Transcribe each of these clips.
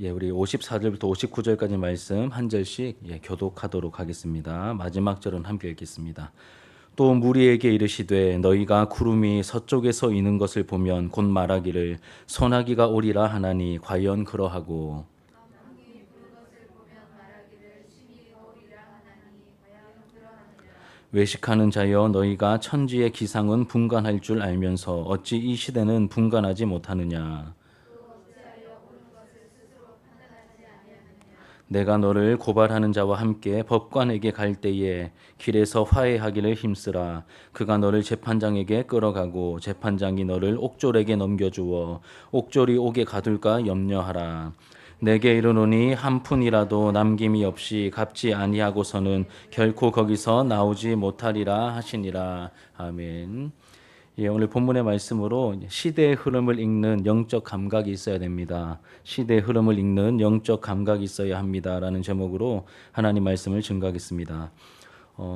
우리 54절부터 59절까지 말씀 한 절씩 교독하도록 하겠습니다. 마지막 절은 함께 읽겠습니다. 또 무리에게 이르시되 너희가 구름이 서쪽에서 이는 것을 보면 곧 말하기를 소나기가 오리라 하나니 과연 그러하고 외식하는 자여 너희가 천지의 기상은 분간할 줄 알면서 어찌 이 시대는 분간하지 못하느냐. 내가 너를 고발하는 자와 함께 법관에게 갈 때에 길에서 화해하기를 힘쓰라. 그가 너를 재판장에게 끌어가고 재판장이 너를 옥졸에게 넘겨주어 옥졸이 옥에 가둘까 염려하라. 내게 이르노니 한 푼이라도 남김이 없이 갚지 아니하고서는 결코 거기서 나오지 못하리라 하시니라. 아멘. 오늘 본문의 말씀으로 시대의 흐름을 읽는 영적 감각이 있어야 됩니다. 시대의 흐름을 읽는 영적 감각이 있어야 합니다라는 제목으로 하나님 말씀을 증거하겠습니다.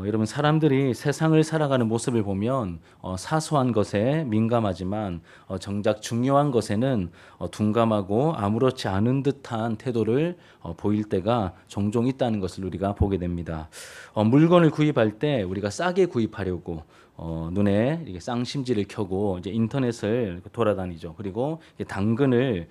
여러분 사람들이 세상을 살아가는 모습을 보면 사소한 것에 민감하지만 정작 중요한 것에는 둔감하고 아무렇지 않은 듯한 태도를 보일 때가 종종 있다는 것을 우리가 보게 됩니다. 물건을 구입할 때 우리가 싸게 구입하려고 눈에 이렇게 쌍심지를 켜고 이제 인터넷을 돌아다니죠. 그리고 당근을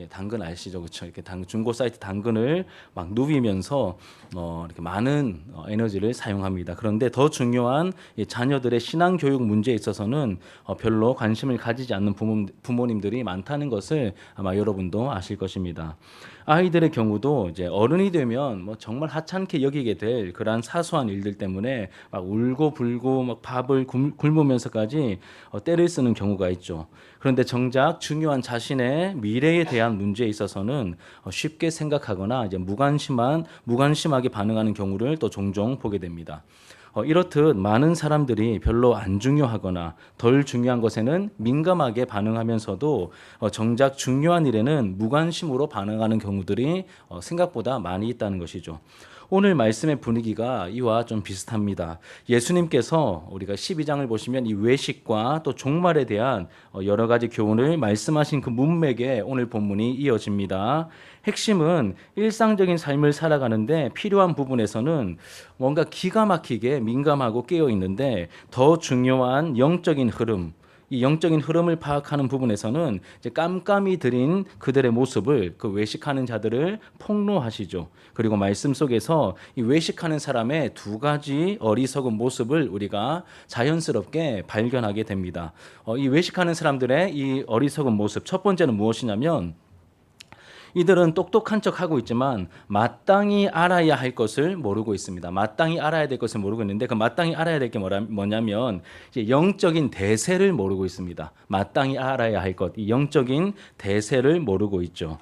당근 아시죠, 그렇죠? 이렇게 중고 사이트 당근을 막 누비면서 이렇게 많은 에너지를 사용합니다. 그런데 더 중요한 자녀들의 신앙 교육 문제에 있어서는 별로 관심을 가지지 않는 부모님들이 많다는 것을 아마 여러분도 아실 것입니다. 아이들의 경우도 이제 어른이 되면 정말 하찮게 여기게 될 그러한 사소한 일들 때문에 막 울고 불고 막 밥을 굶으면서까지 떼를 쓰는 경우가 있죠. 그런데 정작 중요한 자신의 미래에 대한 문제에 있어서는 쉽게 생각하거나 이제 무관심하게 반응하는 경우를 또 종종 보게 됩니다. 이렇듯 많은 사람들이 별로 안 중요하거나 덜 중요한 것에는 민감하게 반응하면서도 정작 중요한 일에는 무관심으로 반응하는 경우들이 생각보다 많이 있다는 것이죠. 오늘 말씀의 분위기가 이와 좀 비슷합니다. 예수님께서 우리가 12장을 보시면 이 외식과 또 종말에 대한 여러 가지 교훈을 말씀하신 그 문맥에 오늘 본문이 이어집니다. 핵심은 일상적인 삶을 살아가는데 필요한 부분에서는 뭔가 기가 막히게 민감하고 깨어 있는데 더 중요한 영적인 흐름, 이 영적인 흐름을 파악하는 부분에서는 이제 깜깜이 들인 그들의 모습을 그 외식하는 자들을 폭로하시죠. 그리고 말씀 속에서 이 외식하는 사람의 두 가지 어리석은 모습을 우리가 자연스럽게 발견하게 됩니다. 이 외식하는 사람들의 이 어리석은 모습, 첫 번째는 무엇이냐면 이들은 똑똑한 척하고 있지만 마땅히 알아야 할 것을 모르고 있습니다. 마땅히 알아야 될 것을 모르고 있는데 그 마땅히 알아야 될 게 뭐냐면 이제 영적인 대세를 모르고 있습니다. 마땅히 알아야 할 것, 이 영적인 대세를 모르고 있죠.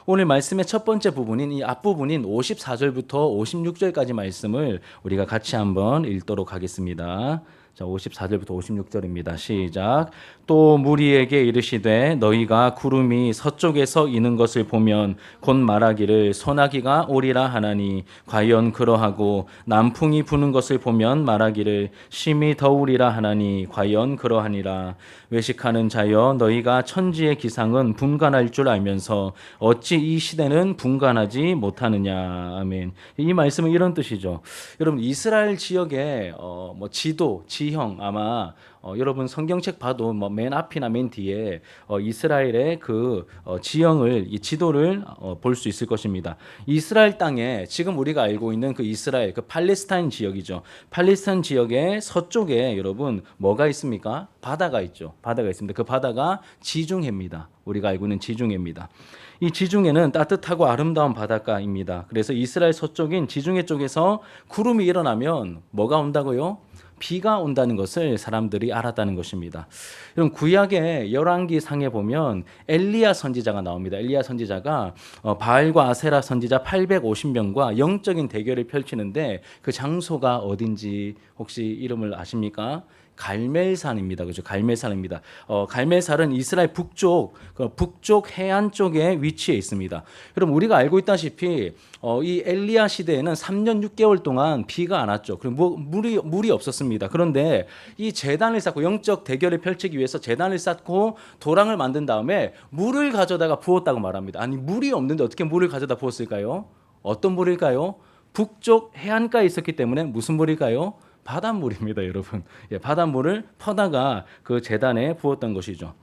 오늘 말씀의 첫 번째 부분인 이 앞부분인 54절부터 56절까지 말씀을 우리가 같이 한번 읽도록 하겠습니다. 자, 54절부터 56절입니다. 시작. 또 무리에게 이르시되 너희가 구름이 서쪽에서 이는 것을 보면 곧 말하기를 소나기가 오리라 하나니 과연 그러하고 남풍이 부는 것을 보면 말하기를 심히 더우리라 하나니 과연 그러하니라. 외식하는 자여 너희가 천지의 기상은 분간할 줄 알면서 어찌 이 시대는 분간하지 못하느냐. 아멘. 이 말씀은 이런 뜻이죠. 여러분 이스라엘 지역의 지도, 지형 아마 여러분 성경책 봐도 맨 앞이나 맨 뒤에 이스라엘의 그 지형을 이 지도를 볼 수 있을 것입니다. 이스라엘 땅에 지금 우리가 알고 있는 그 이스라엘 그 팔레스타인 지역이죠. 팔레스타인 지역의 서쪽에 여러분 뭐가 있습니까? 바다가 있죠. 바다가 있습니다. 그 바다가 지중해입니다. 우리가 알고 있는 지중해입니다. 이 지중해는 따뜻하고 아름다운 바닷가입니다. 그래서 이스라엘 서쪽인 지중해 쪽에서 구름이 일어나면 뭐가 온다고요? 비가 온다는 것을 사람들이 알았다는 것입니다. 여러분 구약의 열왕기 상에 보면 엘리야 선지자가 나옵니다. 엘리야 선지자가 바알과 아세라 선지자 850명과 영적인 대결을 펼치는데 그 장소가 어딘지 혹시 이름을 아십니까? 갈멜산입니다. 그죠? 갈멜산입니다. 갈멜산은 이스라엘 북쪽 해안 쪽에 위치해 있습니다. 여러분 우리가 알고 있다시피 이 엘리야 시대에는 3년 6개월 동안 비가 안 왔죠. 그리고 물이 없었습니다. 그런데 이 제단을 쌓고 영적 대결을 펼치기 위해서 제단을 쌓고 도랑을 만든 다음에 물을 가져다가 부었다고 말합니다. 아니 물이 없는데 어떻게 물을 가져다 부었을까요? 어떤 물일까요? 북쪽 해안가에 있었기 때문에 무슨 물일까요? 바닷물입니다, 여러분. 예, 바닷물을 퍼다가 그 제단에 부었던 것이죠.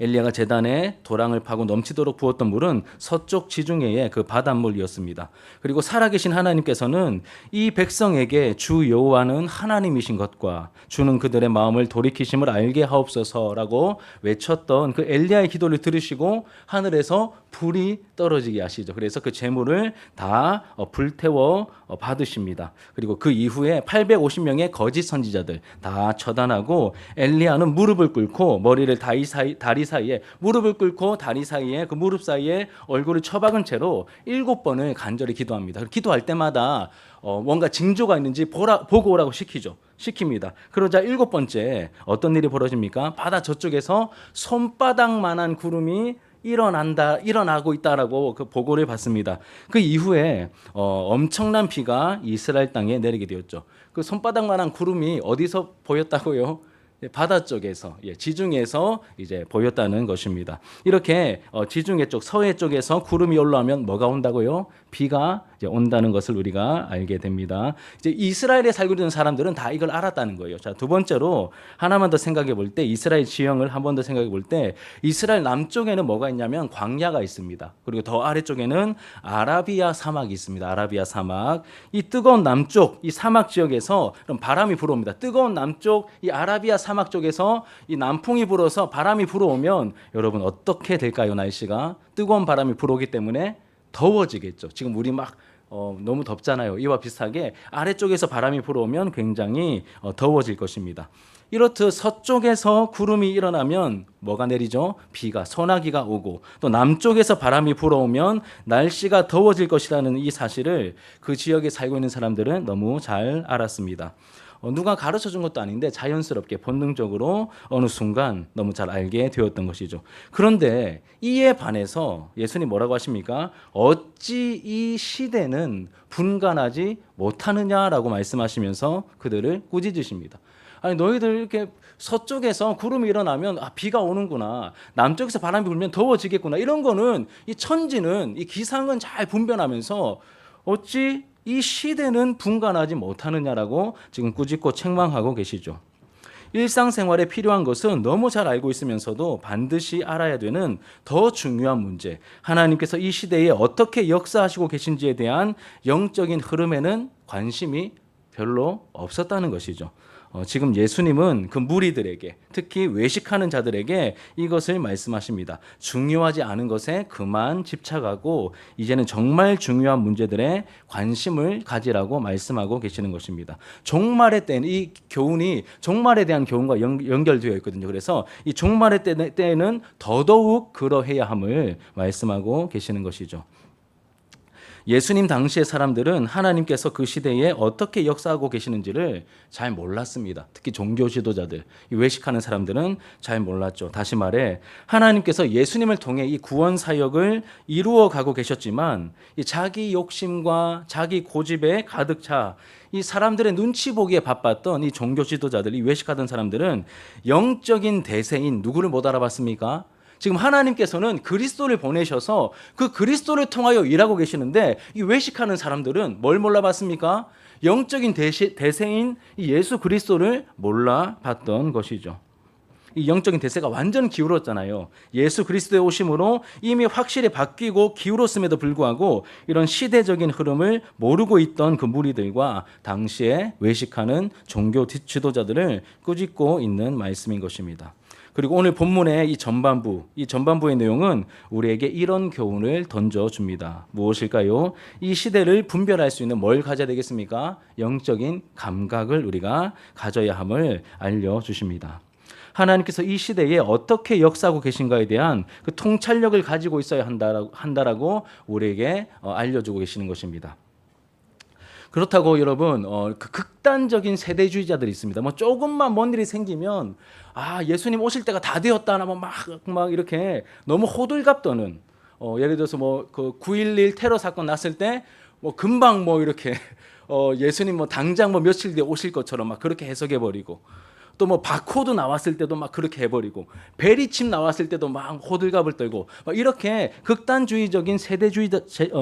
엘리야가 제단에 도랑을 파고 넘치도록 부었던 물은 서쪽 지중해의 그 바닷물이었습니다. 그리고 살아계신 하나님께서는 이 백성에게 주 여호와는 하나님이신 것과 주는 그들의 마음을 돌이키심을 알게 하옵소서라고 외쳤던 그 엘리야의 기도를 들으시고 하늘에서 불이 떨어지게 하시죠. 그래서 그 제물을 다 불태워 받으십니다. 그리고 그 이후에 850명의 거짓 선지자들 다 처단하고 엘리야는 무릎을 꿇고 머리를 다리 사이에 무릎을 꿇고 다리 사이에 그 무릎 사이에 얼굴을 처박은 채로 7번을 간절히 기도합니다. 기도할 때마다 뭔가 징조가 있는지 보고 오라고 시킵니다. 그러자 7번째 어떤 일이 벌어집니까? 바다 저쪽에서 손바닥만한 구름이 일어나고 있다라고 그 보고를 받습니다. 그 이후에 엄청난 비가 이스라엘 땅에 내리게 되었죠. 그 손바닥만한 구름이 어디서 보였다고요? 바다 쪽에서, 지중해에서 이제 보였다는 것입니다. 이렇게 지중해 쪽, 서해 쪽에서 구름이 올라오면 뭐가 온다고요? 비가 이제 온다는 것을 우리가 알게 됩니다. 이제 이스라엘에 살고 있는 사람들은 다 이걸 알았다는 거예요. 자, 두 번째로 하나만 더 생각해 볼 때, 이스라엘 지형을 한 번 더 생각해 볼 때, 이스라엘 남쪽에는 뭐가 있냐면 광야가 있습니다. 그리고 더 아래쪽에는 아라비아 사막이 있습니다. 아라비아 사막. 이 뜨거운 남쪽, 이 사막 지역에서 바람이 불어옵니다. 뜨거운 남쪽, 이 아라비아 사막 쪽에서 이 남풍이 불어서 바람이 불어오면 여러분 어떻게 될까요? 날씨가 뜨거운 바람이 불어오기 때문에 더워지겠죠. 지금 우리 막 너무 덥잖아요. 이와 비슷하게 아래쪽에서 바람이 불어오면 굉장히 더워질 것입니다. 이렇듯 서쪽에서 구름이 일어나면 뭐가 내리죠? 비가, 소나기가 오고, 또 남쪽에서 바람이 불어오면 날씨가 더워질 것이라는 이 사실을 그 지역에 살고 있는 사람들은 너무 잘 알았습니다. 누가 가르쳐 준 것도 아닌데 자연스럽게 본능적으로 어느 순간 너무 잘 알게 되었던 것이죠. 그런데 이에 반해서 예수님 뭐라고 하십니까? 어찌 이 시대는 분간하지 못하느냐라고 말씀하시면서 그들을 꾸짖으십니다. 아니 너희들 이렇게 서쪽에서 구름이 일어나면 비가 오는구나, 남쪽에서 바람이 불면 더워지겠구나, 이런 거는 이 천지는 이 기상은 잘 분별하면서 어찌 이 시대는 분간하지 못하느냐라고 지금 꾸짖고 책망하고 계시죠. 일상생활에 필요한 것은 너무 잘 알고 있으면서도 반드시 알아야 되는 더 중요한 문제, 하나님께서 이 시대에 어떻게 역사하시고 계신지에 대한 영적인 흐름에는 관심이 별로 없었다는 것이죠. 지금 예수님은 그 무리들에게, 특히 외식하는 자들에게 이것을 말씀하십니다. 중요하지 않은 것에 그만 집착하고 이제는 정말 중요한 문제들에 관심을 가지라고 말씀하고 계시는 것입니다. 종말의 때는 이 교훈이 종말에 대한 교훈과 연결되어 있거든요. 그래서 이 종말의 때에는 더더욱 그러해야 함을 말씀하고 계시는 것이죠. 예수님 당시의 사람들은 하나님께서 그 시대에 어떻게 역사하고 계시는지를 잘 몰랐습니다. 특히 종교 지도자들, 외식하는 사람들은 잘 몰랐죠. 다시 말해 하나님께서 예수님을 통해 이 구원 사역을 이루어 가고 계셨지만 이 자기 욕심과 자기 고집에 가득 차 이 사람들의 눈치 보기에 바빴던 이 종교 지도자들, 이 외식하던 사람들은 영적인 대세인 누구를 못 알아봤습니까? 지금 하나님께서는 그리스도를 보내셔서 그 그리스도를 통하여 일하고 계시는데 이 외식하는 사람들은 뭘 몰라봤습니까? 영적인 대세인 예수 그리스도를 몰라봤던 것이죠. 이 영적인 대세가 완전 기울었잖아요. 예수 그리스도의 오심으로 이미 확실히 바뀌고 기울었음에도 불구하고 이런 시대적인 흐름을 모르고 있던 그 무리들과 당시에 외식하는 종교 지도자들을 꾸짖고 있는 말씀인 것입니다. 그리고 오늘 본문의 이 전반부의 내용은 우리에게 이런 교훈을 던져줍니다. 무엇일까요? 이 시대를 분별할 수 있는 뭘 가져야 되겠습니까? 영적인 감각을 우리가 가져야 함을 알려주십니다. 하나님께서 이 시대에 어떻게 역사하고 계신가에 대한 그 통찰력을 가지고 있어야 한다라고 우리에게 알려주고 계시는 것입니다. 그렇다고 여러분 그 극단적인 세대주의자들이 있습니다. 뭐 조금만 뭔 일이 생기면 예수님 오실 때가 다 되었다 하면 막 이렇게 너무 호들갑 떠는 예를 들어서 뭐 그 9.11 테러 사건 났을 때 뭐 금방 뭐 이렇게 예수님 뭐 당장 뭐 며칠 뒤에 오실 것처럼 막 그렇게 해석해 버리고 또 뭐 바코드 나왔을 때도 막 그렇게 해버리고 베리칩 나왔을 때도 막 호들갑을 떨고 막 이렇게 극단주의적인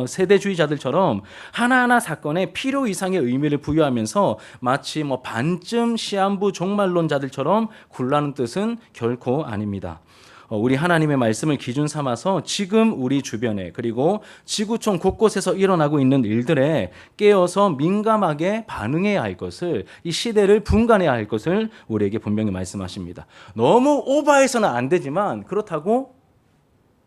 세대주의자들처럼 하나하나 사건에 필요 이상의 의미를 부여하면서 마치 뭐 반쯤 시한부 종말론자들처럼 굴라는 뜻은 결코 아닙니다. 우리 하나님의 말씀을 기준 삼아서 지금 우리 주변에 그리고 지구촌 곳곳에서 일어나고 있는 일들에 깨어서 민감하게 반응해야 할 것을, 이 시대를 분간해야 할 것을 우리에게 분명히 말씀하십니다. 너무 오버해서는 안 되지만 그렇다고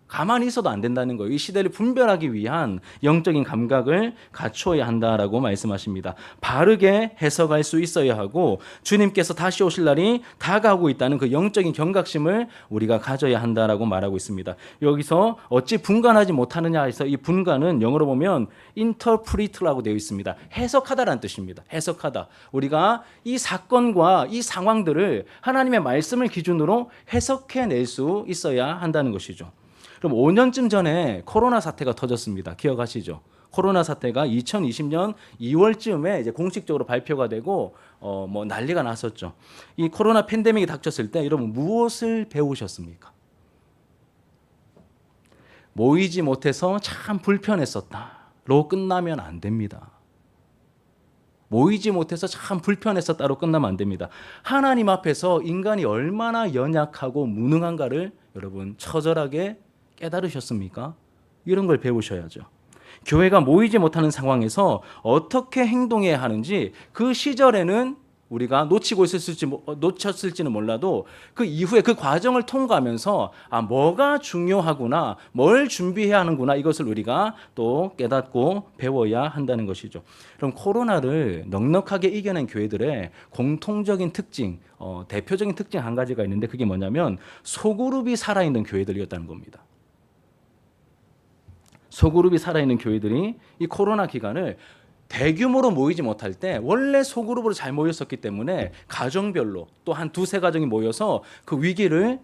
가만히 있어도 안 된다는 거예요. 이 시대를 분별하기 위한 영적인 감각을 갖추어야 한다라고 말씀하십니다. 바르게 해석할 수 있어야 하고 주님께서 다시 오실 날이 다가오고 있다는 그 영적인 경각심을 우리가 가져야 한다라고 말하고 있습니다. 여기서 어찌 분간하지 못하느냐 해서 이 분간은 영어로 보면 interpret라고 되어 있습니다. 해석하다라는 뜻입니다. 해석하다. 우리가 이 사건과 이 상황들을 하나님의 말씀을 기준으로 해석해낼 수 있어야 한다는 것이죠. 그럼 5년쯤 전에 코로나 사태가 터졌습니다. 기억하시죠? 코로나 사태가 2020년 2월쯤에 이제 공식적으로 발표가 되고 뭐 난리가 났었죠. 이 코로나 팬데믹이 닥쳤을 때 여러분 무엇을 배우셨습니까? 모이지 못해서 참 불편했었다로 끝나면 안 됩니다. 모이지 못해서 참 불편했었다로 끝나면 안 됩니다. 하나님 앞에서 인간이 얼마나 연약하고 무능한가를 여러분 처절하게 깨달으셨습니까? 이런 걸 배우셔야죠. 교회가 모이지 못하는 상황에서 어떻게 행동해야 하는지 그 시절에는 우리가 놓쳤을지는 몰라도 그 이후에 그 과정을 통과하면서 뭐가 중요하구나, 뭘 준비해야 하는구나, 이것을 우리가 또 깨닫고 배워야 한다는 것이죠. 그럼 코로나를 넉넉하게 이겨낸 교회들의 공통적인 특징, 대표적인 특징 한 가지가 있는데 그게 뭐냐면 소그룹이 살아있는 교회들이었다는 겁니다. 소그룹이 살아있는 교회들이 이 코로나 기간을 대규모로 모이지 못할 때 원래 소그룹으로 잘 모였었기 때문에 가정별로 또 한 두세 가정이 모여서 그 위기를,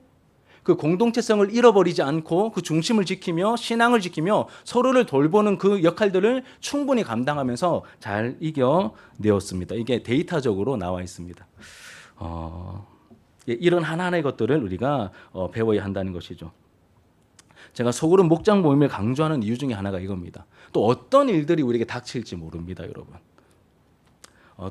그 공동체성을 잃어버리지 않고 그 중심을 지키며 신앙을 지키며 서로를 돌보는 그 역할들을 충분히 감당하면서 잘 이겨내었습니다. 이게 데이터적으로 나와 있습니다. 이런 하나하나의 것들을 우리가 배워야 한다는 것이죠. 제가 소그룹 목장 모임을 강조하는 이유 중에 하나가 이겁니다. 또 어떤 일들이 우리에게 닥칠지 모릅니다, 여러분.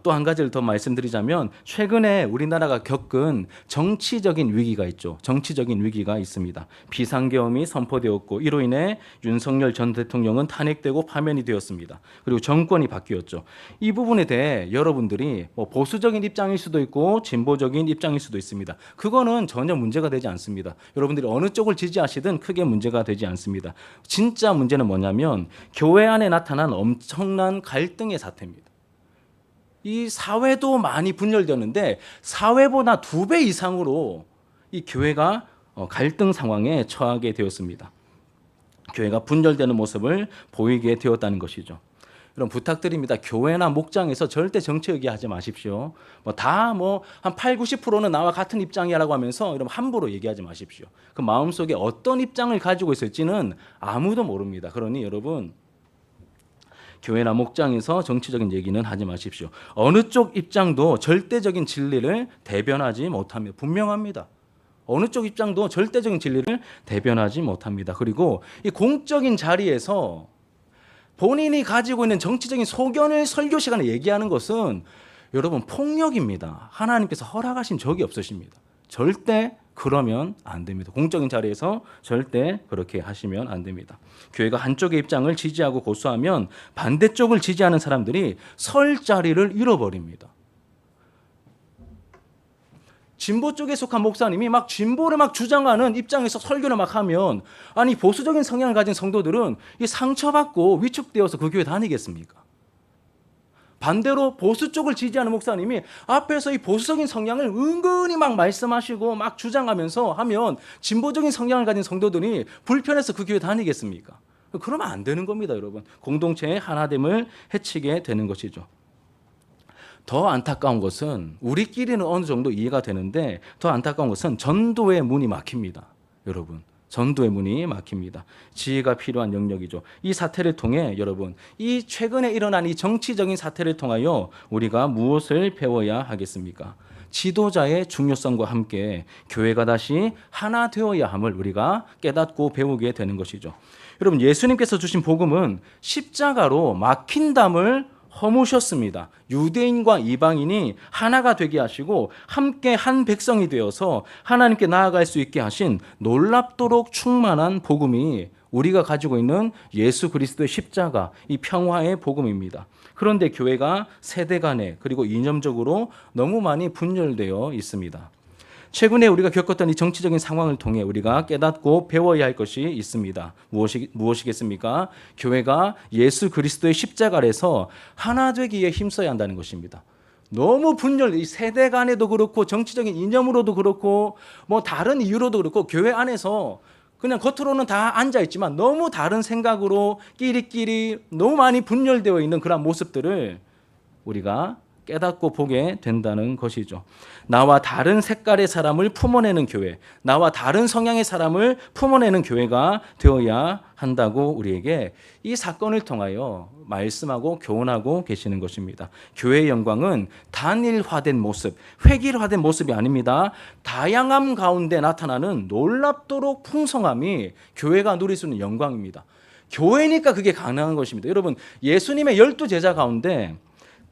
또 한 가지를 더 말씀드리자면 최근에 우리나라가 겪은 정치적인 위기가 있죠. 정치적인 위기가 있습니다. 비상계엄이 선포되었고 이로 인해 윤석열 전 대통령은 탄핵되고 파면이 되었습니다. 그리고 정권이 바뀌었죠. 이 부분에 대해 여러분들이 뭐 보수적인 입장일 수도 있고 진보적인 입장일 수도 있습니다. 그거는 전혀 문제가 되지 않습니다. 여러분들이 어느 쪽을 지지하시든 크게 문제가 되지 않습니다. 진짜 문제는 뭐냐면 교회 안에 나타난 엄청난 갈등의 사태입니다. 이 사회도 많이 분열되었는데 사회보다 2배 이상으로 이 교회가 갈등 상황에 처하게 되었습니다. 교회가 분열되는 모습을 보이게 되었다는 것이죠. 여러분 부탁드립니다. 교회나 목장에서 절대 정치 얘기하지 마십시오. 한 8, 90%는 나와 같은 입장이라고 하면서 여러분 함부로 얘기하지 마십시오. 그 마음속에 어떤 입장을 가지고 있을지는 아무도 모릅니다. 그러니 여러분 교회나 목장에서 정치적인 얘기는 하지 마십시오. 어느 쪽 입장도 절대적인 진리를 대변하지 못합니다. 분명합니다. 어느 쪽 입장도 절대적인 진리를 대변하지 못합니다. 그리고 이 공적인 자리에서 본인이 가지고 있는 정치적인 소견을 설교 시간에 얘기하는 것은 여러분 폭력입니다. 하나님께서 허락하신 적이 없으십니다. 절대 그러면 안 됩니다. 공적인 자리에서 절대 그렇게 하시면 안 됩니다. 교회가 한쪽의 입장을 지지하고 고수하면 반대쪽을 지지하는 사람들이 설 자리를 잃어버립니다. 진보 쪽에 속한 목사님이 막 진보를 막 주장하는 입장에서 설교를 막 하면 보수적인 성향을 가진 성도들은 이 상처받고 위축되어서 그 교회 다니겠습니까? 반대로 보수 쪽을 지지하는 목사님이 앞에서 이 보수적인 성향을 은근히 막 말씀하시고 막 주장하면서 하면 진보적인 성향을 가진 성도들이 불편해서 그 교회 다니겠습니까? 그러면 안 되는 겁니다, 여러분. 공동체의 하나됨을 해치게 되는 것이죠. 더 안타까운 것은 우리끼리는 어느 정도 이해가 되는데 더 안타까운 것은 전도의 문이 막힙니다. 여러분. 전도의 문이 막힙니다. 지혜가 필요한 영역이죠. 이 사태를 통해 여러분, 이 최근에 일어난 이 정치적인 사태를 통하여 우리가 무엇을 배워야 하겠습니까? 지도자의 중요성과 함께 교회가 다시 하나 되어야 함을 우리가 깨닫고 배우게 되는 것이죠. 여러분, 예수님께서 주신 복음은 십자가로 막힌 담을 허무셨습니다. 유대인과 이방인이 하나가 되게 하시고 함께 한 백성이 되어서 하나님께 나아갈 수 있게 하신 놀랍도록 충만한 복음이 우리가 가지고 있는 예수 그리스도의 십자가, 이 평화의 복음입니다. 그런데 교회가 세대 간에 그리고 이념적으로 너무 많이 분열되어 있습니다. 최근에 우리가 겪었던 이 정치적인 상황을 통해 우리가 깨닫고 배워야 할 것이 있습니다. 무엇이겠습니까? 교회가 예수 그리스도의 십자가 아래서 하나 되기에 힘써야 한다는 것입니다. 너무 이 세대 간에도 그렇고 정치적인 이념으로도 그렇고 뭐 다른 이유로도 그렇고 교회 안에서 그냥 겉으로는 다 앉아 있지만 너무 다른 생각으로 끼리끼리 너무 많이 분열되어 있는 그런 모습들을 우리가 깨닫고 보게 된다는 것이죠. 나와 다른 색깔의 사람을 품어내는 교회, 나와 다른 성향의 사람을 품어내는 교회가 되어야 한다고 우리에게 이 사건을 통하여 말씀하고 교훈하고 계시는 것입니다. 교회의 영광은 단일화된 모습, 획일화된 모습이 아닙니다. 다양함 가운데 나타나는 놀랍도록 풍성함이 교회가 누릴 수 있는 영광입니다. 교회니까 그게 가능한 것입니다. 여러분, 예수님의 12제자 가운데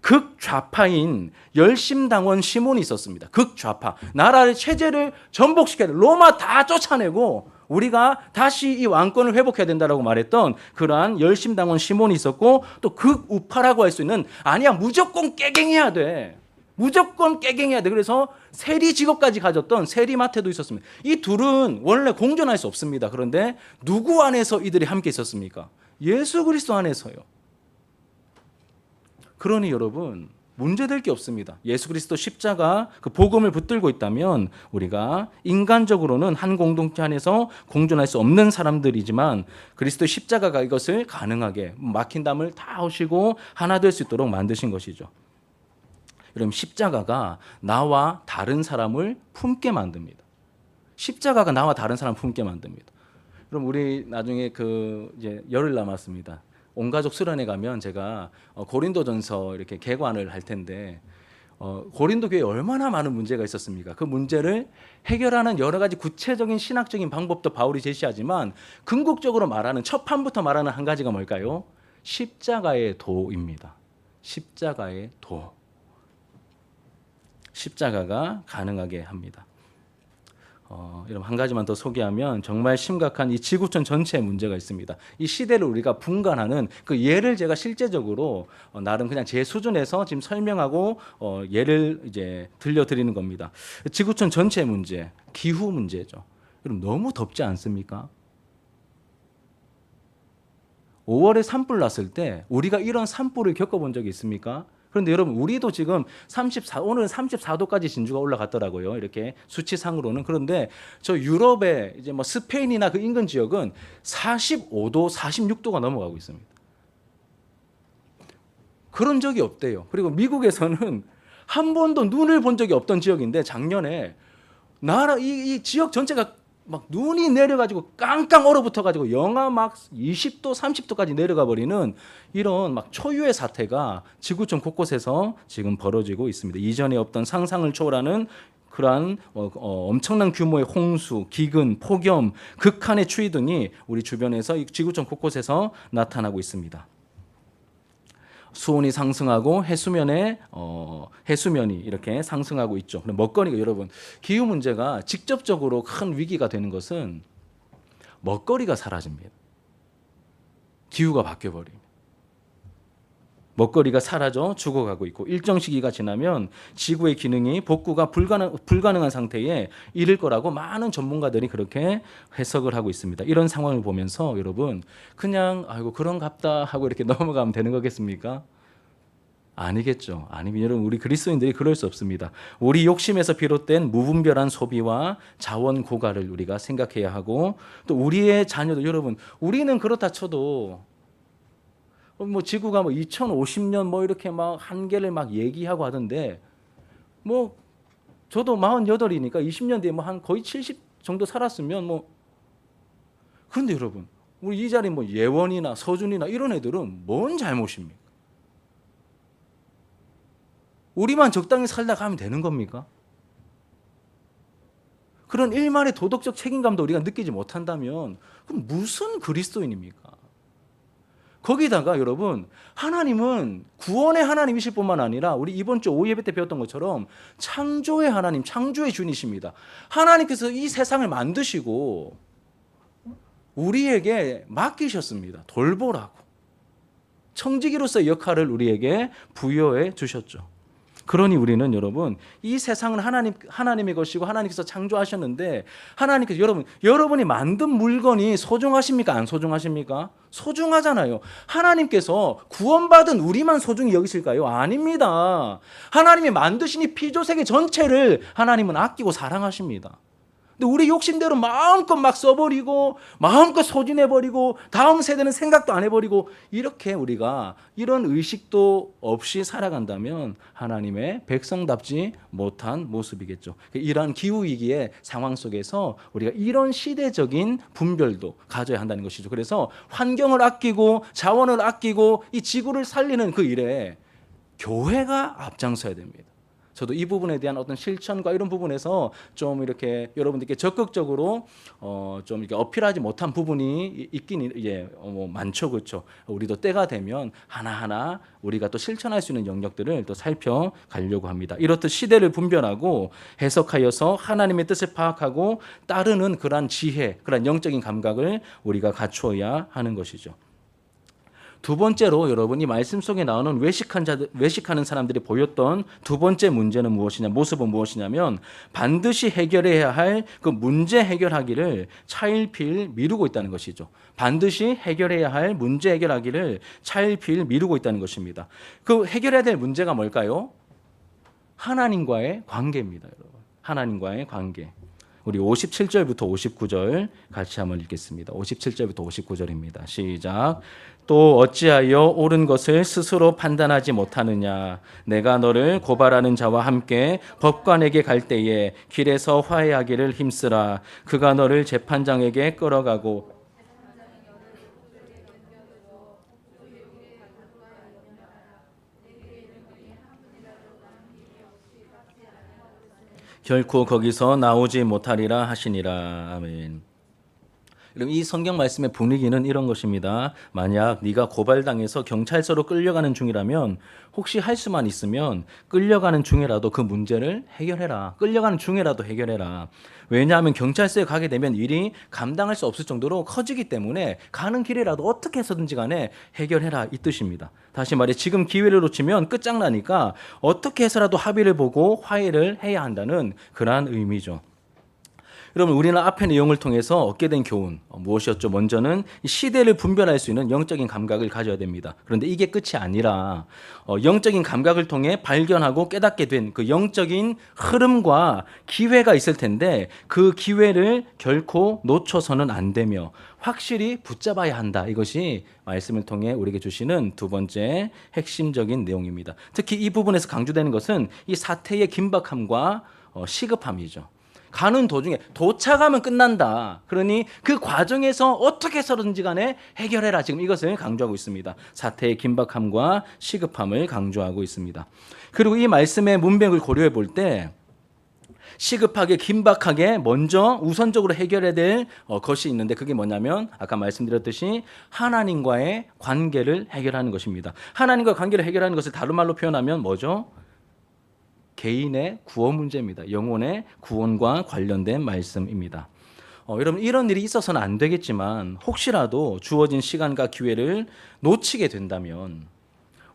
극좌파인 열심당원 시몬이 있었습니다. 극좌파. 나라의 체제를 전복시켜야 돼. 로마 다 쫓아내고 우리가 다시 이 왕권을 회복해야 된다라고 말했던 그러한 열심당원 시몬이 있었고, 또 극우파라고 할 수 있는 아니야 무조건 깨갱해야 돼. 무조건 깨갱해야 돼. 그래서 세리 직업까지 가졌던 세리마태도 있었습니다. 이 둘은 원래 공존할 수 없습니다. 그런데 누구 안에서 이들이 함께 있었습니까? 예수 그리스도 안에서요. 그러니 여러분, 문제될 게 없습니다. 예수 그리스도 십자가 그 복음을 붙들고 있다면 우리가 인간적으로는 한 공동체 안에서 공존할 수 없는 사람들이지만 그리스도 십자가가 이것을 가능하게 막힌 담을 다 하시고 하나 될 수 있도록 만드신 것이죠. 여러분, 십자가가 나와 다른 사람을 품게 만듭니다. 십자가가 나와 다른 사람을 품게 만듭니다. 그럼 우리 나중에 이제 열흘 남았습니다. 온 가족 수련회 가면 제가 고린도전서 이렇게 개관을 할 텐데 고린도 교회에 얼마나 많은 문제가 있었습니까? 그 문제를 해결하는 여러 가지 구체적인 신학적인 방법도 바울이 제시하지만 궁극적으로 말하는 첫 판부터 말하는 한 가지가 뭘까요? 십자가의 도입니다. 십자가의 도. 십자가가 가능하게 합니다. 여러분, 한 가지만 더 소개하면 정말 심각한 이 지구촌 전체에 문제가 있습니다. 이 시대를 우리가 분간하는 그 예를 제가 실제적으로 나름 그냥 제 수준에서 지금 설명하고 예를 이제 들려드리는 겁니다. 지구촌 전체 문제, 기후 문제죠. 여러분, 너무 덥지 않습니까? 5월에 산불 났을 때 우리가 이런 산불을 겪어본 적이 있습니까? 그런데 여러분, 우리도 지금 오늘은 34도까지 진주가 올라갔더라고요. 이렇게 수치상으로는. 그런데 저 유럽의 이제 뭐 스페인이나 그 인근 지역은 45도, 46도가 넘어가고 있습니다. 그런 적이 없대요. 그리고 미국에서는 한 번도 눈을 본 적이 없던 지역인데 작년에 이 지역 전체가 막 눈이 내려가지고 깡깡 얼어붙어가지고 영하 막 20도, 30도까지 내려가 버리는 이런 막 초유의 사태가 지구촌 곳곳에서 지금 벌어지고 있습니다. 이전에 없던 상상을 초월하는 그러한 엄청난 규모의 홍수, 기근, 폭염, 극한의 추위 등이 우리 주변에서 이 지구촌 곳곳에서 나타나고 있습니다. 수온이 상승하고 해수면이 이렇게 상승하고 있죠. 먹거리가, 여러분, 기후 문제가 직접적으로 큰 위기가 되는 것은 먹거리가 사라집니다. 기후가 바뀌어 버립니다. 먹거리가 사라져 죽어가고 있고 일정 시기가 지나면 지구의 기능이 복구가 불가능한 상태에 이를 거라고 많은 전문가들이 그렇게 해석을 하고 있습니다. 이런 상황을 보면서 여러분, 그냥 아이고 그런갑다 하고 이렇게 넘어가면 되는 거겠습니까? 아니겠죠. 아니면 여러분, 우리 그리스도인들이 그럴 수 없습니다. 우리 욕심에서 비롯된 무분별한 소비와 자원 고갈을 우리가 생각해야 하고, 또 우리의 자녀들, 여러분, 우리는 그렇다 쳐도 뭐 지구가 뭐 2050년 뭐 이렇게 막 한계를 막 얘기하고 하던데 뭐 저도 48이니까 20년 뒤에 뭐 한 거의 70 정도 살았으면 뭐 그런데 여러분 우리 이 자리 뭐 예원이나 서준이나 이런 애들은 뭔 잘못입니까? 우리만 적당히 살다 가면 되는 겁니까? 그런 일말의 도덕적 책임감도 우리가 느끼지 못한다면 그럼 무슨 그리스도인입니까? 거기다가 여러분 하나님은 구원의 하나님이실 뿐만 아니라 우리 이번 주 오예배 때 배웠던 것처럼 창조의 하나님, 창조의 주인이십니다. 하나님께서 이 세상을 만드시고 우리에게 맡기셨습니다. 돌보라고. 청지기로서의 역할을 우리에게 부여해 주셨죠. 그러니 우리는 여러분 이 세상은 하나님의 것이고 하나님께서 창조하셨는데 하나님께서 여러분이 만든 물건이 소중하십니까? 안 소중하십니까? 소중하잖아요. 하나님께서 구원받은 우리만 소중히 여기실까요? 아닙니다. 하나님이 만드신 이 피조세계 전체를 하나님은 아끼고 사랑하십니다. 근데 우리 욕심대로 마음껏 막 써버리고 마음껏 소진해버리고 다음 세대는 생각도 안 해버리고 이렇게 우리가 이런 의식도 없이 살아간다면 하나님의 백성답지 못한 모습이겠죠. 이러한 기후위기의 상황 속에서 우리가 이런 시대적인 분별도 가져야 한다는 것이죠. 그래서 환경을 아끼고 자원을 아끼고 이 지구를 살리는 그 일에 교회가 앞장서야 됩니다. 저도 이 부분에 대한 어떤 실천과 이런 부분에서 좀 이렇게 여러분들께 적극적으로 좀 이렇게 어필하지 못한 부분이 있긴 많죠, 그렇죠. 우리도 때가 되면 하나하나 우리가 또 실천할 수 있는 영역들을 또 살펴가려고 합니다. 이렇듯 시대를 분별하고 해석하여서 하나님의 뜻을 파악하고 따르는 그러한 지혜, 그러한 영적인 감각을 우리가 갖추어야 하는 것이죠. 두 번째로 여러분 이 말씀 속에 나오는 외식하는 사람들이 보였던 두 번째 문제는 모습은 무엇이냐면 반드시 해결해야 할 그 문제 해결하기를 차일피일 미루고 있다는 것이죠. 반드시 해결해야 할 문제 해결하기를 차일피일 미루고 있다는 것입니다. 그 해결해야 될 문제가 뭘까요? 하나님과의 관계입니다, 여러분. 하나님과의 관계. 우리 57절부터 59절 같이 한번 읽겠습니다. 57절부터 59절입니다. 시작. 또 어찌하여 옳은 것을 스스로 판단하지 못하느냐. 내가 너를 고발하는 자와 함께 법관에게 갈 때에 길에서 화해하기를 힘쓰라. 그가 너를 재판장에게 끌어가고 결코 거기서 나오지 못하리라 하시니라. 아멘. 그럼 이 성경 말씀의 분위기는 이런 것입니다. 만약 네가 고발당해서 경찰서로 끌려가는 중이라면 혹시 할 수만 있으면 끌려가는 중이라도 그 문제를 해결해라. 끌려가는 중이라도 해결해라. 왜냐하면 경찰서에 가게 되면 일이 감당할 수 없을 정도로 커지기 때문에 가는 길이라도 어떻게 해서든지 간에 해결해라 이 뜻입니다. 다시 말해 지금 기회를 놓치면 끝장나니까 어떻게 해서라도 합의를 보고 화해를 해야 한다는 그러한 의미죠. 여러분 우리는 앞의 내용을 통해서 얻게 된 교훈 무엇이었죠? 먼저는 시대를 분별할 수 있는 영적인 감각을 가져야 됩니다. 그런데 이게 끝이 아니라 영적인 감각을 통해 발견하고 깨닫게 된 그 영적인 흐름과 기회가 있을 텐데 그 기회를 결코 놓쳐서는 안 되며 확실히 붙잡아야 한다. 이것이 말씀을 통해 우리에게 주시는 두 번째 핵심적인 내용입니다. 특히 이 부분에서 강조되는 것은 이 사태의 긴박함과 시급함이죠. 가는 도중에 도착하면 끝난다. 그러니 그 과정에서 어떻게 해서든지 간에 해결해라. 지금 이것을 강조하고 있습니다. 사태의 긴박함과 시급함을 강조하고 있습니다. 그리고 이 말씀의 문맥을 고려해 볼 때 시급하게 긴박하게 먼저 우선적으로 해결해야 될 것이 있는데 그게 뭐냐면 아까 말씀드렸듯이 하나님과의 관계를 해결하는 것입니다. 하나님과 관계를 해결하는 것을 다른 말로 표현하면 뭐죠? 개인의 구원 문제입니다. 영혼의 구원과 관련된 말씀입니다. 여러분 이런 일이 있어서는 안 되겠지만 혹시라도 주어진 시간과 기회를 놓치게 된다면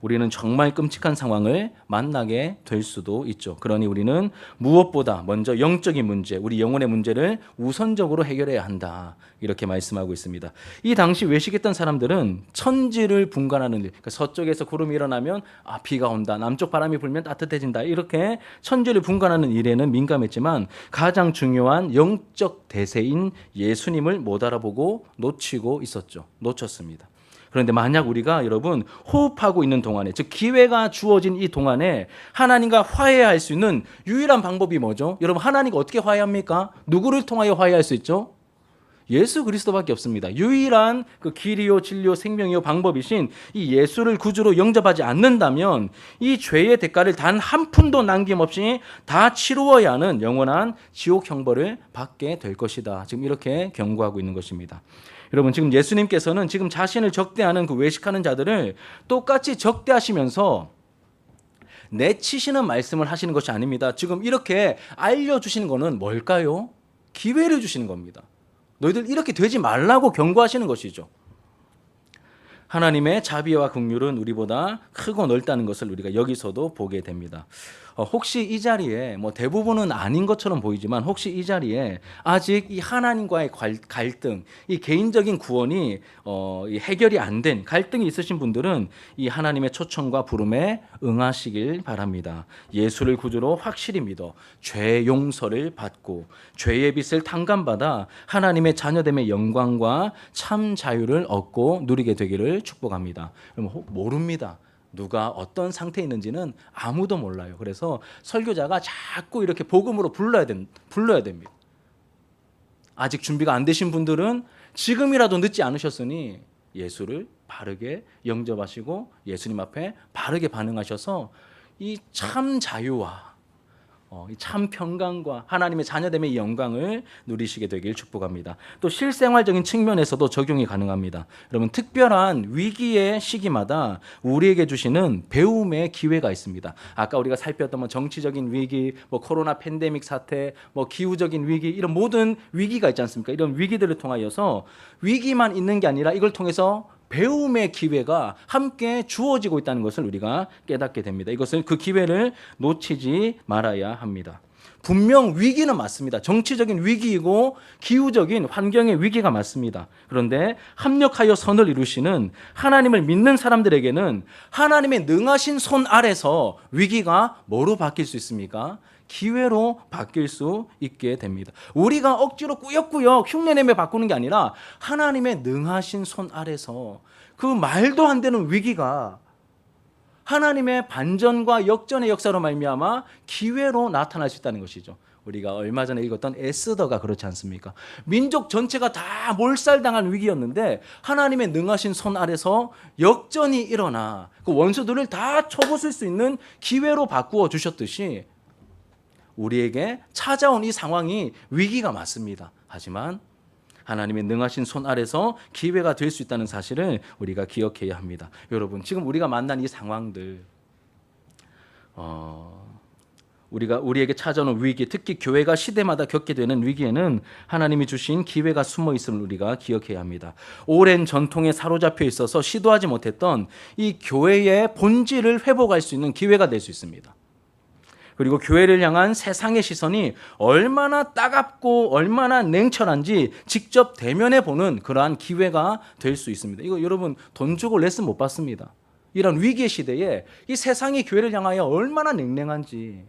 우리는 정말 끔찍한 상황을 만나게 될 수도 있죠. 그러니 우리는 무엇보다 먼저 영적인 문제, 우리 영혼의 문제를 우선적으로 해결해야 한다. 이렇게 말씀하고 있습니다. 이 당시 외식했던 사람들은 천지를 분간하는 일, 그러니까 서쪽에서 구름이 일어나면 비가 온다, 남쪽 바람이 불면 따뜻해진다. 이렇게 천지를 분간하는 일에는 민감했지만 가장 중요한 영적 대세인 예수님을 못 알아보고 놓치고 있었죠. 놓쳤습니다. 그런데 만약 우리가 여러분 호흡하고 있는 동안에, 즉 기회가 주어진 이 동안에 하나님과 화해할 수 있는 유일한 방법이 뭐죠? 여러분, 하나님과 어떻게 화해합니까? 누구를 통하여 화해할 수 있죠? 예수 그리스도밖에 없습니다. 유일한 그 길이요 진리요 생명이요 방법이신 이 예수를 구주로 영접하지 않는다면 이 죄의 대가를 단 한 푼도 남김없이 다 치루어야 하는 영원한 지옥 형벌을 받게 될 것이다. 지금 이렇게 경고하고 있는 것입니다. 여러분, 지금 예수님께서는 지금 자신을 적대하는 그 외식하는 자들을 똑같이 적대하시면서 내치시는 말씀을 하시는 것이 아닙니다. 지금 이렇게 알려주시는 것은 뭘까요? 기회를 주시는 겁니다. 너희들 이렇게 되지 말라고 경고하시는 것이죠. 하나님의 자비와 긍휼은 우리보다 크고 넓다는 것을 우리가 여기서도 보게 됩니다. 혹시 이 자리에 대부분은 아닌 것처럼 보이지만 혹시 이 자리에 아직 이 하나님과의 갈등, 이 개인적인 구원이 해결이 안 된 갈등이 있으신 분들은 이 하나님의 초청과 부름에 응하시길 바랍니다. 예수를 구주로 확실히 믿어 죄 용서를 받고 죄의 빚을 탕감받아 하나님의 자녀됨의 영광과 참 자유를 얻고 누리게 되기를 축복합니다. 모릅니다. 누가 어떤 상태에 있는지는 아무도 몰라요. 그래서 설교자가 자꾸 이렇게 복음으로 불러야 됩니다. 아직 준비가 안 되신 분들은 지금이라도 늦지 않으셨으니 예수를 바르게 영접하시고 예수님 앞에 바르게 반응하셔서 이 참 자유와 참 평강과 하나님의 자녀됨의 영광을 누리시게 되길 축복합니다. 또 실생활적인 측면에서도 적용이 가능합니다. 여러분, 특별한 위기의 시기마다 우리에게 주시는 배움의 기회가 있습니다. 아까 우리가 살폈던 정치적인 위기, 코로나 팬데믹 사태, 기후적인 위기, 이런 모든 위기가 있지 않습니까? 이런 위기들을 통하여서 위기만 있는 게 아니라 이걸 통해서 배움의 기회가 함께 주어지고 있다는 것을 우리가 깨닫게 됩니다. 이것을 그 기회를 놓치지 말아야 합니다. 분명 위기는 맞습니다. 정치적인 위기이고 기후적인 환경의 위기가 맞습니다. 그런데 합력하여 선을 이루시는 하나님을 믿는 사람들에게는 하나님의 능하신 손 아래서 위기가 뭐로 바뀔 수 있습니까? 기회로 바뀔 수 있게 됩니다. 우리가 억지로 꾸역꾸역 흉내내며 바꾸는 게 아니라 하나님의 능하신 손 아래서 그 말도 안 되는 위기가 하나님의 반전과 역전의 역사로 말미암아 기회로 나타날 수 있다는 것이죠. 우리가 얼마 전에 읽었던 에스더가 그렇지 않습니까? 민족 전체가 다 몰살당한 위기였는데 하나님의 능하신 손 아래서 역전이 일어나 그 원수들을 다 쳐부술 수 있는 기회로 바꾸어 주셨듯이 우리에게 찾아온 이 상황이 위기가 맞습니다. 하지만 하나님의 능하신 손 아래서 기회가 될 수 있다는 사실을 우리가 기억해야 합니다. 여러분, 지금 우리가 만난 이 상황들, 우리에게 찾아오는 위기, 특히 교회가 시대마다 겪게 되는 위기에는 하나님이 주신 기회가 숨어 있음을 우리가 기억해야 합니다. 오랜 전통에 사로잡혀 있어서 시도하지 못했던 이 교회의 본질을 회복할 수 있는 기회가 될 수 있습니다. 그리고 교회를 향한 세상의 시선이 얼마나 따갑고 얼마나 냉철한지 직접 대면해 보는 그러한 기회가 될 수 있습니다. 이거 여러분 돈 주고 레슨 못 받습니다. 이런 위기의 시대에 이 세상이 교회를 향하여 얼마나 냉랭한지,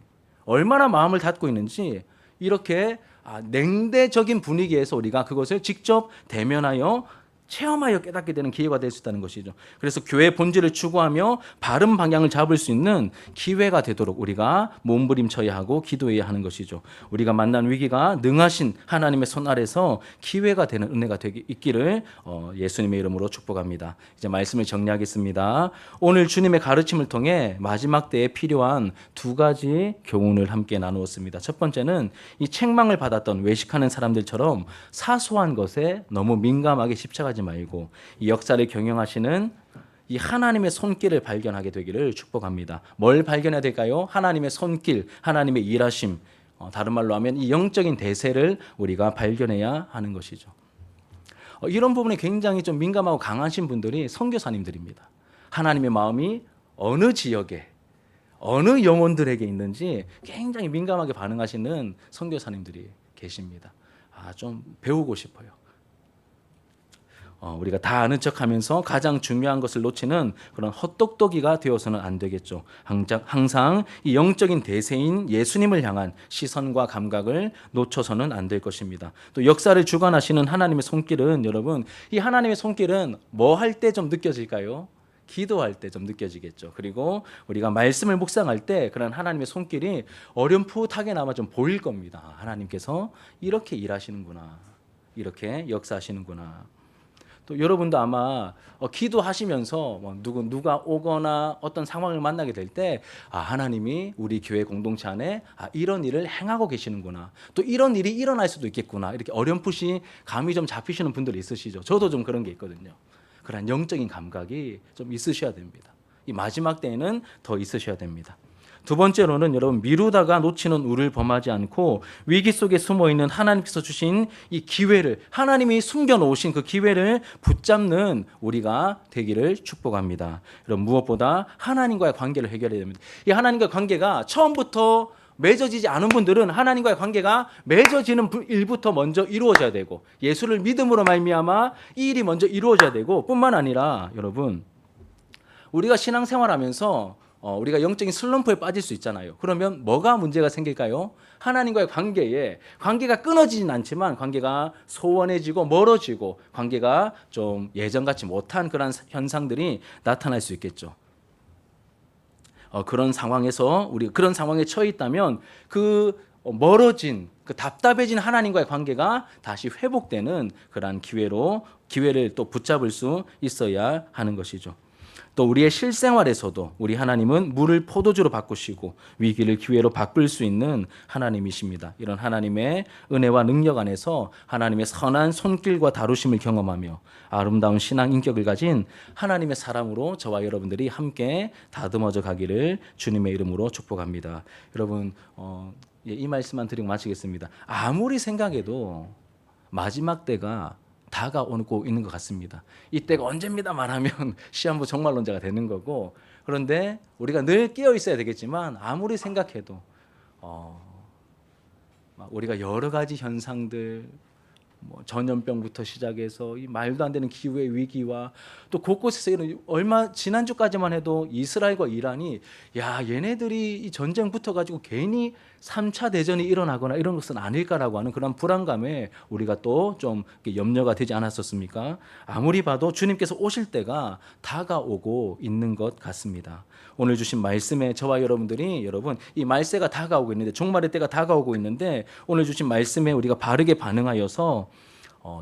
얼마나 마음을 닫고 있는지 이렇게 냉대적인 분위기에서 우리가 그것을 직접 대면하여 체험하여 깨닫게 되는 기회가 될 수 있다는 것이죠. 그래서 교회의 본질을 추구하며 바른 방향을 잡을 수 있는 기회가 되도록 우리가 몸부림쳐야 하고 기도해야 하는 것이죠. 우리가 만난 위기가 능하신 하나님의 손 아래서 기회가 되는 은혜가 있기를 예수님의 이름으로 축복합니다. 이제 말씀을 정리하겠습니다. 오늘 주님의 가르침을 통해 마지막 때에 필요한 두 가지 교훈을 함께 나누었습니다. 첫 번째는 이 책망을 받았던 외식하는 사람들처럼 사소한 것에 너무 민감하게 집착하지 말고 이 역사를 경영하시는 이 하나님의 손길을 발견하게 되기를 축복합니다. 뭘 발견해야 될까요? 하나님의 손길, 하나님의 일하심, 다른 말로 하면 이 영적인 대세를 우리가 발견해야 하는 것이죠. 이런 부분에 굉장히 좀 민감하고 강하신 분들이 선교사님들입니다. 하나님의 마음이 어느 지역에 어느 영혼들에게 있는지 굉장히 민감하게 반응하시는 선교사님들이 계십니다. 좀 배우고 싶어요. 우리가 다 아는 척하면서 가장 중요한 것을 놓치는 그런 헛똑똑이가 되어서는 안 되겠죠. 항상 이 영적인 대세인 예수님을 향한 시선과 감각을 놓쳐서는 안 될 것입니다. 또 역사를 주관하시는 하나님의 손길은 여러분, 이 하나님의 손길은 뭐 할 때 좀 느껴질까요? 기도할 때 좀 느껴지겠죠. 그리고 우리가 말씀을 묵상할 때 그런 하나님의 손길이 어렴풋하게나마 좀 보일 겁니다. 하나님께서 이렇게 일하시는구나, 이렇게 역사하시는구나. 또 여러분도 아마 기도하시면서 누가 오거나 어떤 상황을 만나게 될 때 하나님이 우리 교회 공동체 안에 이런 일을 행하고 계시는구나, 또 이런 일이 일어날 수도 있겠구나, 이렇게 어렴풋이 감이 좀 잡히시는 분들이 있으시죠. 저도 좀 그런 게 있거든요. 그런 영적인 감각이 좀 있으셔야 됩니다. 이 마지막 때에는 더 있으셔야 됩니다. 두 번째로는 여러분, 미루다가 놓치는 우를 범하지 않고 위기 속에 숨어있는 하나님께서 주신 이 기회를, 하나님이 숨겨놓으신 그 기회를 붙잡는 우리가 되기를 축복합니다. 여러분, 무엇보다 하나님과의 관계를 해결해야 됩니다. 이 하나님과의 관계가 처음부터 맺어지지 않은 분들은 하나님과의 관계가 맺어지는 일부터 먼저 이루어져야 되고, 예수를 믿음으로 말미암아 이 일이 먼저 이루어져야 되고, 뿐만 아니라 여러분, 우리가 신앙생활하면서 우리가 영적인 슬럼프에 빠질 수 있잖아요. 그러면 뭐가 문제가 생길까요? 하나님과의 관계가 끊어지진 않지만 관계가 소원해지고 멀어지고 관계가 좀 예전같이 못한 그런 현상들이 나타날 수 있겠죠. 그런 상황에서 우리 그런 상황에 처해 있다면 그 멀어진, 그 답답해진 하나님과의 관계가 다시 회복되는 그러한 기회를 또 붙잡을 수 있어야 하는 것이죠. 또 우리의 실생활에서도 우리 하나님은 물을 포도주로 바꾸시고 위기를 기회로 바꿀 수 있는 하나님이십니다. 이런 하나님의 은혜와 능력 안에서 하나님의 선한 손길과 다루심을 경험하며 아름다운 신앙 인격을 가진 하나님의 사람으로 저와 여러분들이 함께 다듬어져 가기를 주님의 이름으로 축복합니다. 여러분, 이 말씀만 드리고 마치겠습니다. 아무리 생각해도 마지막 때가 다가오고 있는 것 같습니다. 이때가 언제입니다 말하면 시한부 종말론자가 되는 거고, 그런데 우리가 늘 깨어 있어야 되겠지만 아무리 생각해도 우리가 여러 가지 현상들, 전염병부터 시작해서 이 말도 안 되는 기후의 위기와 또 곳곳에서 이런, 지난주까지만 해도 이스라엘과 이란이 얘네들이 이 전쟁 붙어가지고 괜히 3차 대전이 일어나거나 이런 것은 아닐까라고 하는 그런 불안감에 우리가 또 좀 염려가 되지 않았었습니까? 아무리 봐도 주님께서 오실 때가 다가오고 있는 것 같습니다. 오늘 주신 말씀에 저와 여러분들이 이 말세가 다가오고 있는데, 종말의 때가 다가오고 있는데, 오늘 주신 말씀에 우리가 바르게 반응하여서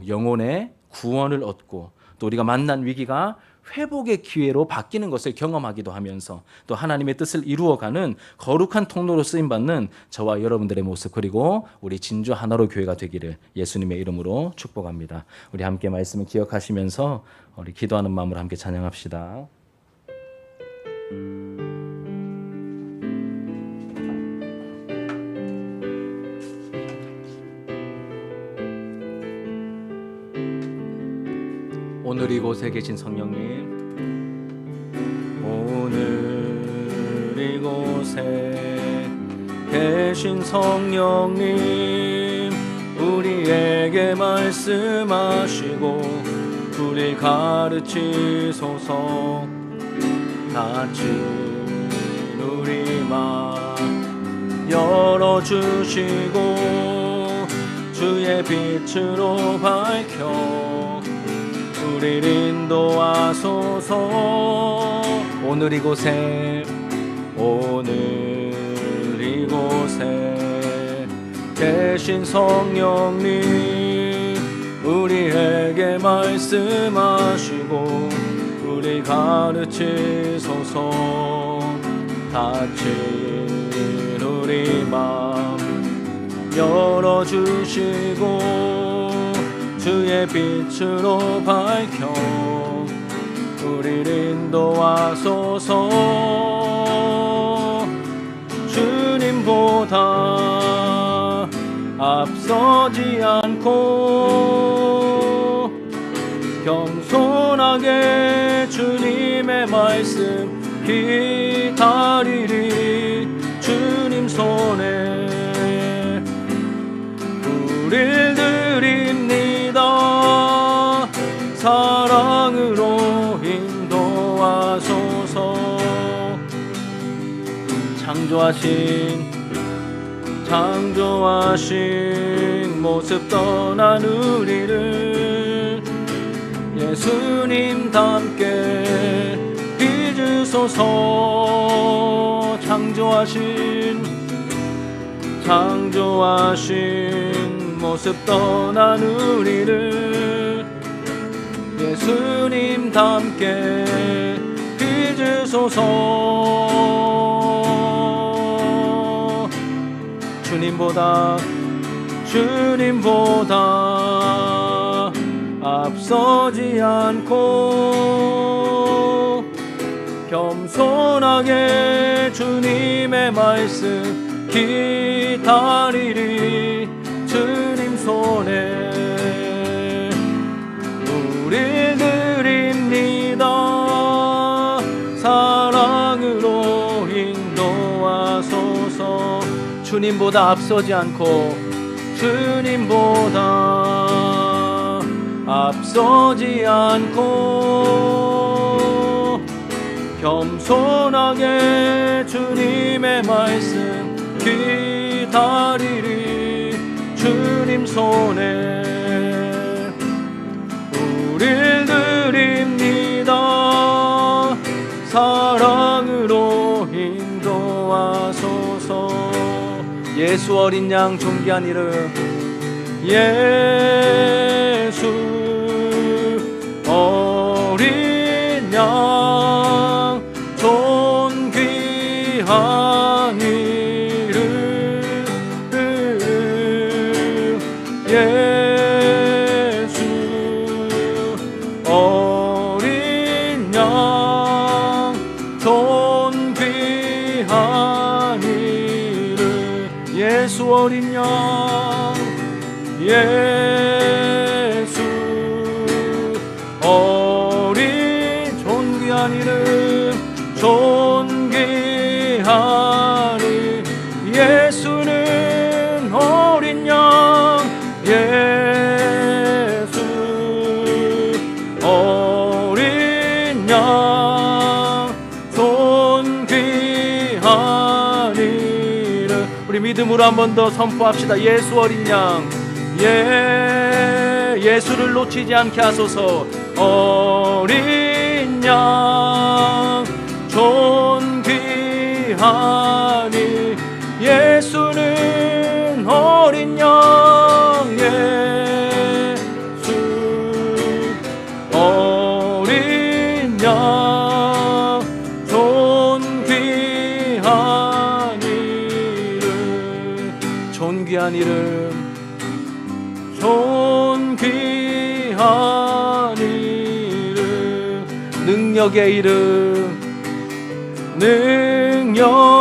영혼의 구원을 얻고 또 우리가 만난 위기가 회복의 기회로 바뀌는 것을 경험하기도 하면서 또 하나님의 뜻을 이루어가는 거룩한 통로로 쓰임받는 저와 여러분들의 모습, 그리고 우리 진주 하나로 교회가 되기를 예수님의 이름으로 축복합니다. 우리 함께 말씀을 기억하시면서 우리 기도하는 마음으로 함께 찬양합시다. 오늘 이곳에 계신 성령님, 오늘 이곳에 계신 성령님, 우리에게 말씀하시고 우리 가르치소서. 다친 우리 마음 열어주시고 주의 빛으로 밝혀 우리를 인도하소서. 오늘 이곳에 계신 성령님, 우리에게 말씀하시고 우리 가르치소서. 다친 우리 마음 열어주시고 주의 빛으로 밝혀 우리를 인도하소서. 주님보다 앞서지 않고 겸손하게 주님의 말씀 기다리리. 주님 손에 우릴 드립니다. 창조하신 모습 떠난 우리를 예수님답게 빚으소서. 창조하신 모습 떠난 우리를 예수님답게 빚으소서. 주님보다 앞서지 않고 겸손하게 주님의 말씀 기다리리. 주님 손에 우릴 드립니다. 사랑으로 인도하소서. 주님보다 앞서지 않고 겸손하게 주님의 말씀 기다리리. 주님 손에 우릴 드립니다. 사랑으로 인도하소서. 예수 어린 양 존귀한 이름, 예수 어린 양 존귀한 이름, 예수 어린 양 존귀한 이름, 예수 어린 양, 예수 어린 존귀한 이름, 존귀한 이름. 예수는 어린 양, 예수 어린 양 존귀한 이름. 우리 믿음으로 한 번 더 선포합시다. 예수 어린 양, 예수를 놓치지 않게 하소서. 어린 양 존귀한 이, 예수는 어린 양, 예수 어린 양 존귀한 이름, 존귀한 이름, 존귀한 이름, 능력의 이름, 능력